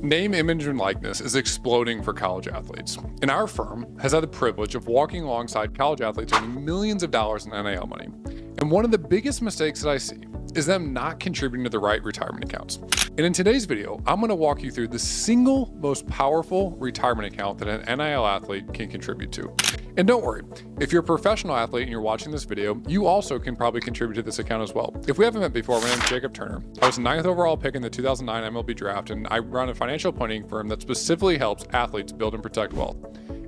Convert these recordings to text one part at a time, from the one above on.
Name, image, and likeness is exploding for college athletes, and our firm has had the privilege of walking alongside college athletes earning millions of dollars in NIL money. And one of the biggest mistakes that I see is them not contributing to the right retirement accounts. And in today's video, I'm going to walk you through the single most powerful retirement account that an NIL athlete can contribute to. And don't worry, if you're a professional athlete and you're watching this video, you also can probably contribute to this account as well. If we haven't met before, my name is Jacob Turner. I was 9th overall pick in the 2009 MLB draft, and I run a financial planning firm that specifically helps athletes build and protect wealth.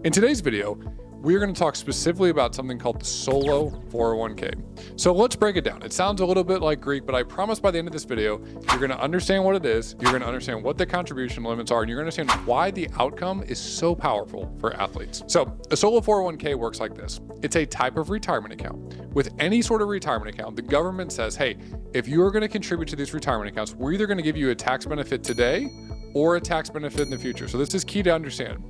In today's video, we're going to talk specifically about something called the Solo 401k. So let's break it down. It sounds a little bit like Greek, but I promise by the end of this video, you're going to understand what it is, you're going to understand what the contribution limits are, and you're going to understand why the outcome is so powerful for athletes. So a Solo 401k works like this. It's a type of retirement account. With any sort of retirement account, the government says, hey, if you are going to contribute to these retirement accounts, we're either going to give you a tax benefit today or a tax benefit in the future. So this is key to understand.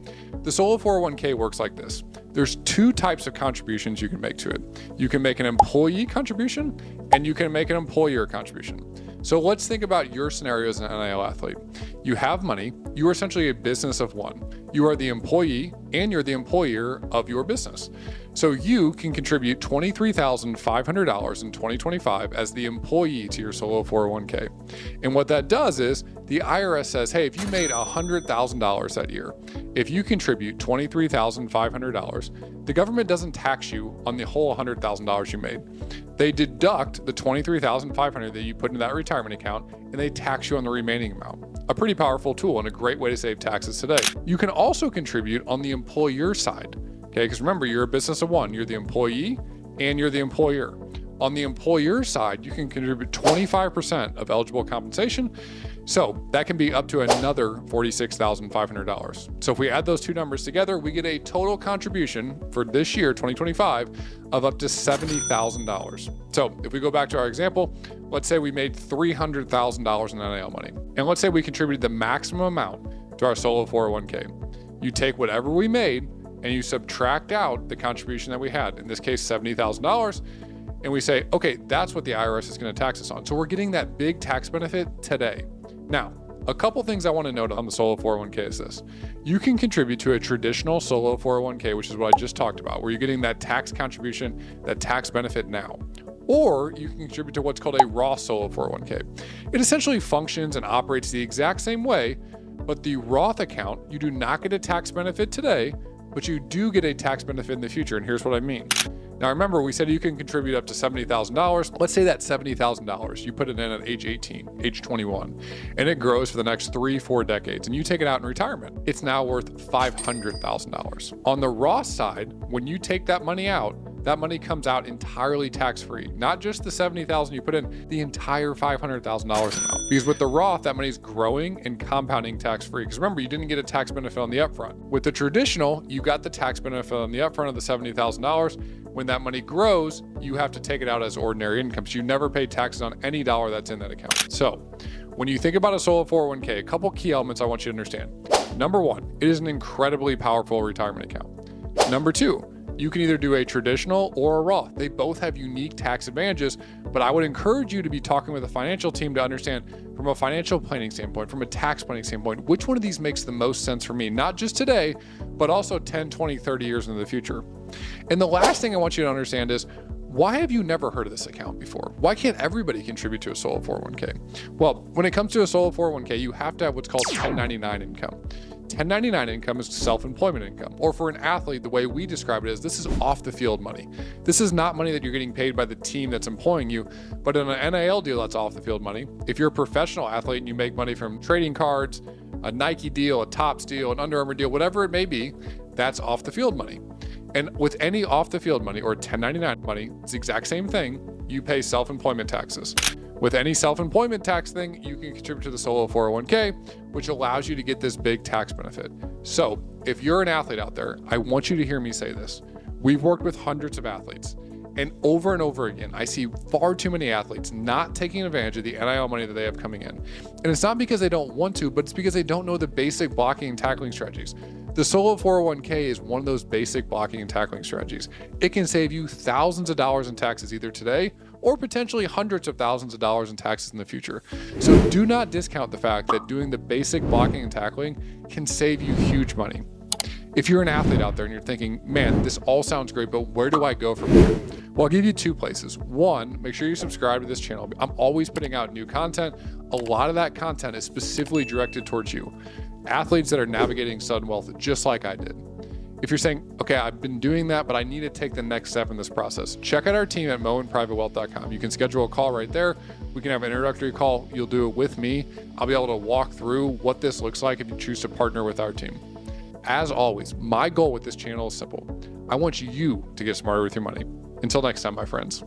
The Solo 401k works like this. There's two types of contributions you can make to it. You can make an employee contribution and you can make an employer contribution. So let's think about your scenario as an NIL athlete. You have money, you are essentially a business of one. You are the employee and you're the employer of your business. So you can contribute $23,500 in 2025 as the employee to your Solo 401k. And what that does is the IRS says, hey, if you made $100,000 that year, if you contribute $23,500, the government doesn't tax you on the whole $100,000 you made. They deduct the $23,500 that you put into that retirement account and they tax you on the remaining amount. A pretty powerful tool and a great way to save taxes today. You can also contribute on the employer side, okay? Because remember, you're a business of one. You're the employee and you're the employer. On the employer side, you can contribute 25% of eligible compensation. So that can be up to another $46,500. So if we add those two numbers together, we get a total contribution for this year, 2025, of up to $70,000. So if we go back to our example, let's say we made $300,000 in NIL money. And let's say we contributed the maximum amount to our Solo 401k. You take whatever we made and you subtract out the contribution that we had, in this case, $70,000. And we say, okay, that's what the IRS is going to tax us on. So we're getting that big tax benefit today. Now, a couple things I want to note on the Solo 401k is this. You can contribute to a traditional Solo 401k, which is what I just talked about, where you're getting that tax contribution, that tax benefit now. Or you can contribute to what's called a Roth Solo 401k. It essentially functions and operates the exact same way, but the Roth account, you do not get a tax benefit today, but you do get a tax benefit in the future. And here's what I mean. Now, remember, we said you can contribute up to $70,000. Let's say that $70,000, you put it in at age 18, age 21, and it grows for the next 3-4 decades, and you take it out in retirement. It's now worth $500,000. On the Roth side, when you take that money out, that money comes out entirely tax-free. Not just the $70,000 you put in, the entire $500,000 amount. Because with the Roth, that money is growing and compounding tax-free. Because remember, you didn't get a tax benefit on the upfront. With the traditional, you got the tax benefit on the upfront of the $70,000. When that money grows, you have to take it out as ordinary income. So you never pay taxes on any dollar that's in that account. So when you think about a Solo 401k, a couple key elements I want you to understand. Number one, it is an incredibly powerful retirement account. Number two, you can either do a traditional or a Roth. They both have unique tax advantages, but I would encourage you to be talking with a financial team to understand from a financial planning standpoint, from a tax planning standpoint, which one of these makes the most sense for me, not just today, but also 10, 20, 30 years into the future. And the last thing I want you to understand is, why have you never heard of this account before? Why can't everybody contribute to a Solo 401k? Well, when it comes to a Solo 401k, you have to have what's called 1099 income. 1099 income is self-employment income, or for an athlete, the way we describe it is this is off the field money. This is not money that you're getting paid by the team that's employing you, but in an NIL deal, that's off the field money. If you're a professional athlete and you make money from trading cards, a Nike deal, a Topps deal, an Under Armour deal, whatever it may be, that's off the field money. And with any off the field money or 1099 money, it's the exact same thing. You pay self-employment taxes. With any self-employment tax thing, you can contribute to the Solo 401k, which allows you to get this big tax benefit. So if you're an athlete out there, I want you to hear me say this. We've worked with hundreds of athletes, and over again, I see far too many athletes not taking advantage of the NIL money that they have coming in. And it's not because they don't want to, but it's because they don't know the basic blocking and tackling strategies. The Solo 401k is one of those basic blocking and tackling strategies. It can save you thousands of dollars in taxes either today or potentially hundreds of thousands of dollars in taxes in the future. So do not discount the fact that doing the basic blocking and tackling can save you huge money. If you're an athlete out there and you're thinking, man, this all sounds great, but where do I go from here? Well, I'll give you 2 places. 1, make sure you subscribe to this channel. I'm always putting out new content. A lot of that content is specifically directed towards you, athletes that are navigating sudden wealth just like I did. If you're saying, okay, I've been doing that, but I need to take the next step in this process, check out our team at moandprivatewealth.com. You can schedule a call right there. We can have an introductory call. You'll do it with me. I'll be able to walk through what this looks like if you choose to partner with our team. As always, my goal with this channel is simple. I want you to get smarter with your money. Until next time, my friends.